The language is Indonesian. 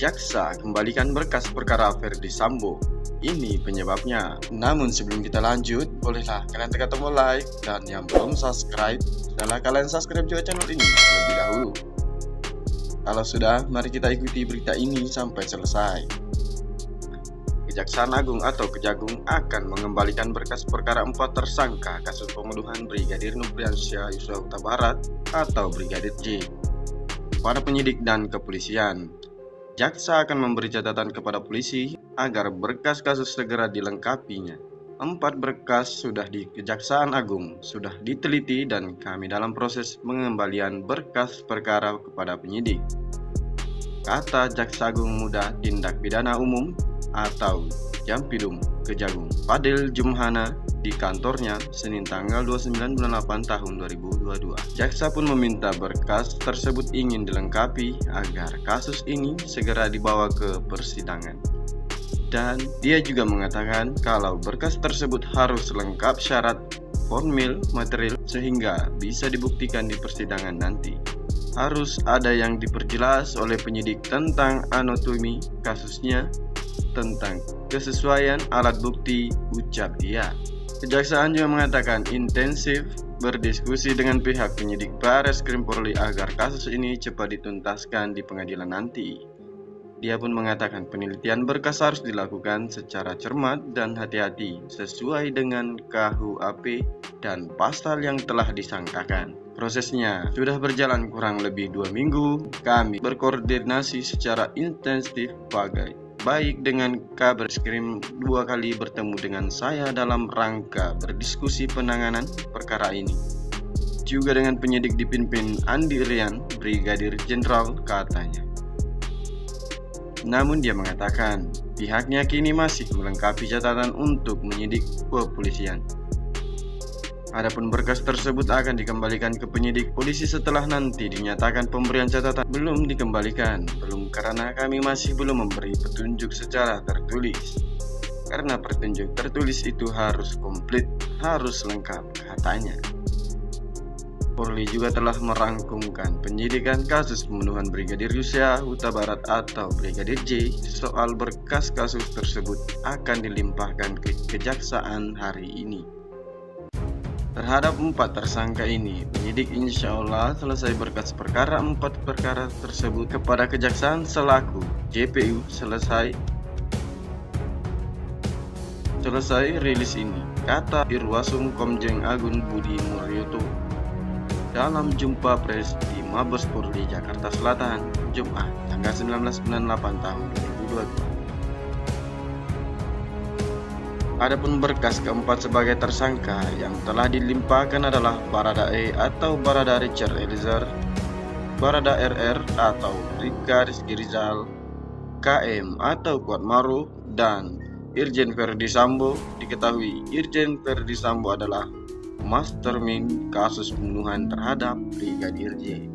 Jaksa kembalikan berkas perkara Ferdy Sambo. Ini penyebabnya. Namun sebelum kita lanjut, bolehlah kalian tekan tombol like, dan yang belum subscribe, setelah kalian subscribe juga channel ini terlebih dahulu. Kalau sudah, mari kita ikuti berita ini sampai selesai. Kejaksaan Agung atau Kejagung akan mengembalikan berkas perkara 4 tersangka kasus pembunuhan Brigadir Nofriansyah Yosua Huta Barat atau Brigadir J pada penyidik dan kepolisian. Jaksa akan memberi catatan kepada polisi agar berkas kasus segera dilengkapinya. 4 berkas sudah di Kejaksaan Agung, sudah diteliti dan kami dalam proses pengembalian berkas perkara kepada penyidik, kata Jaksa Agung Muda Tindak Pidana Umum atau Jampidum Kejagung Fadil Jumhana di kantornya Senin tanggal 29 bulan 8 tahun 2022. Jaksa pun meminta berkas tersebut ingin dilengkapi agar kasus ini segera dibawa ke persidangan. Dan dia juga mengatakan kalau berkas tersebut harus lengkap syarat formil material sehingga bisa dibuktikan di persidangan nanti. Harus ada yang diperjelas oleh penyidik tentang anatomi kasusnya, tentang kesesuaian alat bukti, ucap dia. Kejaksaan juga mengatakan intensif berdiskusi dengan pihak penyidik Bareskrim Polri agar kasus ini cepat dituntaskan di pengadilan nanti. Dia pun mengatakan penelitian berkas harus dilakukan secara cermat dan hati-hati sesuai dengan KUHP dan pasal yang telah disangkakan. Prosesnya sudah berjalan kurang lebih 2 minggu. Kami berkoordinasi secara intensif baik dengan Kabareskrim 2 kali bertemu dengan saya dalam rangka berdiskusi penanganan perkara ini. Juga dengan penyidik dipimpin Andi Rian, Brigadir Jenderal, katanya. Namun dia mengatakan pihaknya kini masih melengkapi catatan untuk menyidik kepolisian. Adapun berkas tersebut akan dikembalikan ke penyidik polisi setelah nanti dinyatakan pemberian catatan. Belum dikembalikan, belum, karena kami masih belum memberi petunjuk secara tertulis. Karena petunjuk tertulis itu harus komplit, harus lengkap, katanya. Polri juga telah merangkumkan penyidikan kasus pembunuhan Brigadir Yosua Huta Barat atau Brigadir J. Soal berkas kasus tersebut akan dilimpahkan ke Kejaksaan hari ini. Terhadap 4 tersangka ini, penyidik insya Allah selesai berkas perkara 4 perkara tersebut kepada Kejaksaan selaku JPU selesai rilis ini, kata Irwasum Komjeng Agun Budi Mulyoto dalam jumpa pers di Mabes Polri Jakarta Selatan, Jumat tanggal 19 bulan 8 tahun 2022. Adapun berkas keempat sebagai tersangka yang telah dilimpahkan adalah Barada E atau Barada Richard Eliezer, Barada RR atau Rika Rizky Rizal, KM atau Kuatmaruf, dan Irjen Ferdy Sambo. Diketahui Irjen Ferdy Sambo adalah mastermind kasus pembunuhan terhadap Brigadir J.